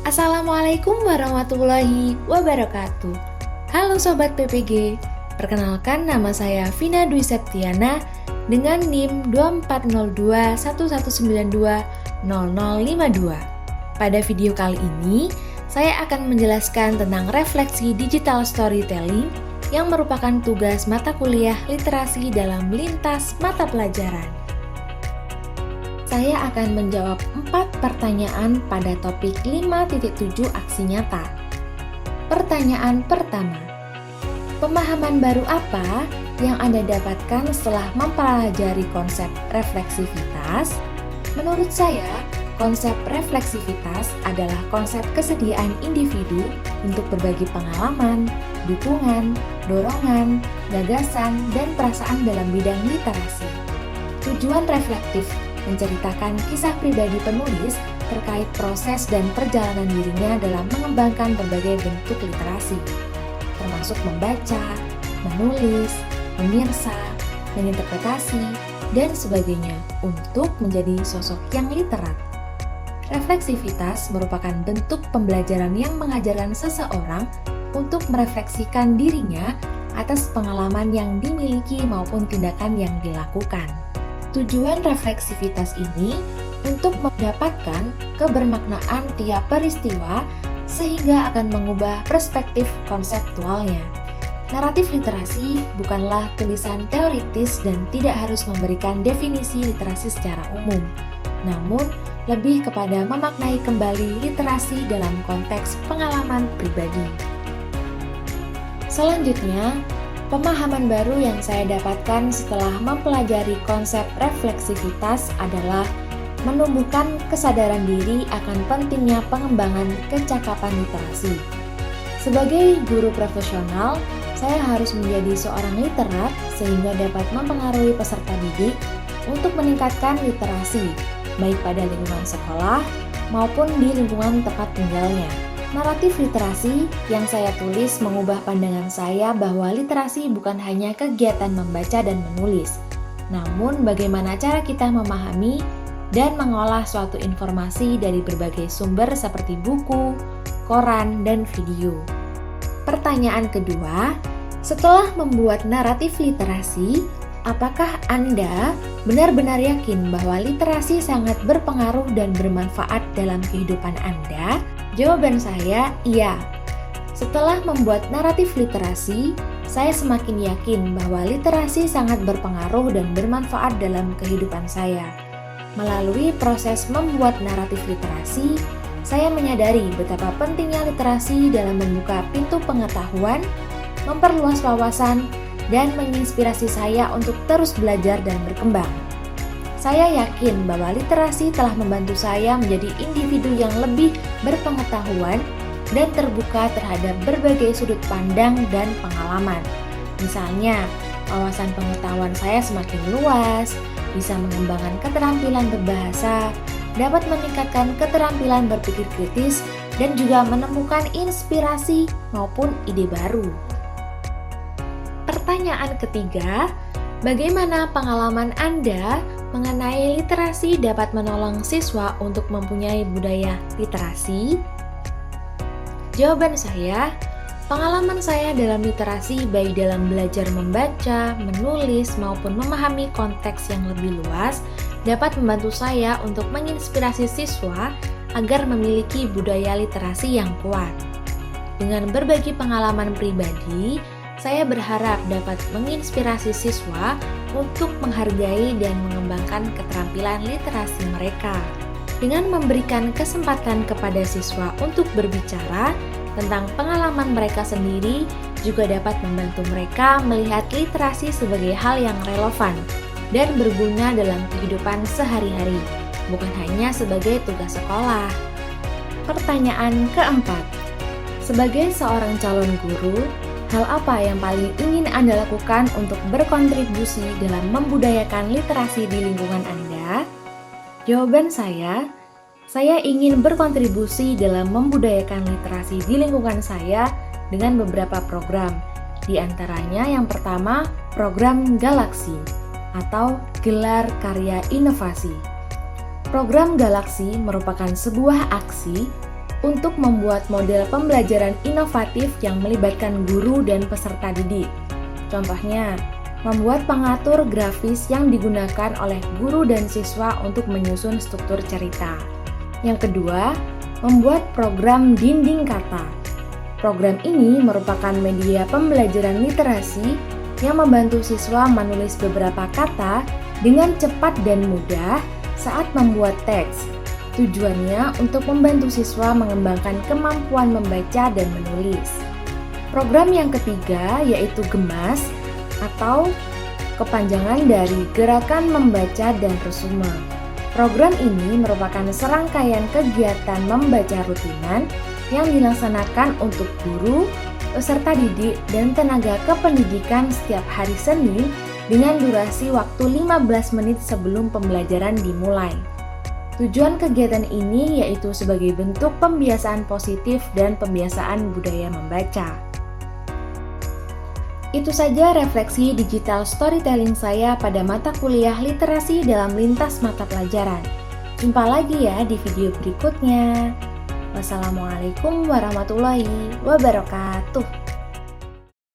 Assalamualaikum warahmatullahi wabarakatuh. Halo Sobat PPG, perkenalkan nama saya Vina Dwi Septiana dengan NIM 240211920052. Pada video kali ini, saya akan menjelaskan tentang refleksi digital storytelling yang merupakan tugas mata kuliah literasi dalam lintas mata pelajaran. Saya akan menjawab 4 pertanyaan pada topik 5.7 aksi nyata. Pertanyaan pertama, pemahaman baru apa yang Anda dapatkan setelah mempelajari konsep refleksivitas? Menurut saya, konsep refleksivitas adalah konsep kesediaan individu untuk berbagi pengalaman, dukungan, dorongan, gagasan, dan perasaan dalam bidang literasi. Tujuan reflektif menceritakan kisah pribadi penulis terkait proses dan perjalanan dirinya dalam mengembangkan berbagai bentuk literasi, termasuk membaca, menulis, memirsa, menginterpretasi, dan sebagainya untuk menjadi sosok yang literat. Refleksivitas merupakan bentuk pembelajaran yang mengajarkan seseorang untuk merefleksikan dirinya atas pengalaman yang dimiliki maupun tindakan yang dilakukan. Tujuan refleksivitas ini untuk mendapatkan kebermaknaan tiap peristiwa sehingga akan mengubah perspektif konseptualnya. Naratif literasi bukanlah tulisan teoritis dan tidak harus memberikan definisi literasi secara umum, namun lebih kepada memaknai kembali literasi dalam konteks pengalaman pribadi. Selanjutnya, pemahaman baru yang saya dapatkan setelah mempelajari konsep refleksivitas adalah menumbuhkan kesadaran diri akan pentingnya pengembangan kecakapan literasi. Sebagai guru profesional, saya harus menjadi seorang literat sehingga dapat mempengaruhi peserta didik untuk meningkatkan literasi, baik pada lingkungan sekolah maupun di lingkungan tempat tinggalnya. Naratif literasi yang saya tulis mengubah pandangan saya bahwa literasi bukan hanya kegiatan membaca dan menulis, namun bagaimana cara kita memahami dan mengolah suatu informasi dari berbagai sumber seperti buku, koran, dan video. Pertanyaan kedua, setelah membuat naratif literasi, apakah Anda benar-benar yakin bahwa literasi sangat berpengaruh dan bermanfaat dalam kehidupan Anda? Jawaban saya, iya. Setelah membuat naratif literasi, saya semakin yakin bahwa literasi sangat berpengaruh dan bermanfaat dalam kehidupan saya. Melalui proses membuat naratif literasi, saya menyadari betapa pentingnya literasi dalam membuka pintu pengetahuan, memperluas wawasan, dan menginspirasi saya untuk terus belajar dan berkembang. Saya yakin bahwa literasi telah membantu saya menjadi individu yang lebih berpengetahuan dan terbuka terhadap berbagai sudut pandang dan pengalaman. Misalnya, wawasan pengetahuan saya semakin luas, bisa mengembangkan keterampilan berbahasa, dapat meningkatkan keterampilan berpikir kritis, dan juga menemukan inspirasi maupun ide baru. Pertanyaan ketiga, bagaimana pengalaman Anda mengenai literasi dapat menolong siswa untuk mempunyai budaya literasi? Jawaban saya, pengalaman saya dalam literasi baik dalam belajar membaca, menulis, maupun memahami konteks yang lebih luas dapat membantu saya untuk menginspirasi siswa agar memiliki budaya literasi yang kuat. Dengan berbagi pengalaman pribadi, saya berharap dapat menginspirasi siswa untuk menghargai dan mengembangkan keterampilan literasi mereka. Dengan memberikan kesempatan kepada siswa untuk berbicara tentang pengalaman mereka sendiri, juga dapat membantu mereka melihat literasi sebagai hal yang relevan dan berguna dalam kehidupan sehari-hari, bukan hanya sebagai tugas sekolah. Pertanyaan keempat, sebagai seorang calon guru, hal apa yang paling ingin Anda lakukan untuk berkontribusi dalam membudayakan literasi di lingkungan Anda? Jawaban saya ingin berkontribusi dalam membudayakan literasi di lingkungan saya dengan beberapa program. Di antaranya yang pertama, program Galaksi atau Gelar Karya Inovasi. Program Galaksi merupakan sebuah aksi untuk membuat model pembelajaran inovatif yang melibatkan guru dan peserta didik. Contohnya, membuat pengatur grafis yang digunakan oleh guru dan siswa untuk menyusun struktur cerita. Yang kedua, membuat program dinding kata. Program ini merupakan media pembelajaran literasi yang membantu siswa menulis beberapa kata dengan cepat dan mudah saat membuat teks. Tujuannya untuk membantu siswa mengembangkan kemampuan membaca dan menulis. Program yang ketiga yaitu GEMAS atau kepanjangan dari Gerakan Membaca dan Resume. Program ini merupakan serangkaian kegiatan membaca rutinan yang dilaksanakan untuk guru, peserta didik, dan tenaga kependidikan setiap hari Senin dengan durasi waktu 15 menit sebelum pembelajaran dimulai. Tujuan kegiatan ini yaitu sebagai bentuk pembiasaan positif dan pembiasaan budaya membaca. Itu saja refleksi digital storytelling saya pada mata kuliah literasi dalam lintas mata pelajaran. Jumpa lagi ya di video berikutnya. Wassalamualaikum warahmatullahi wabarakatuh.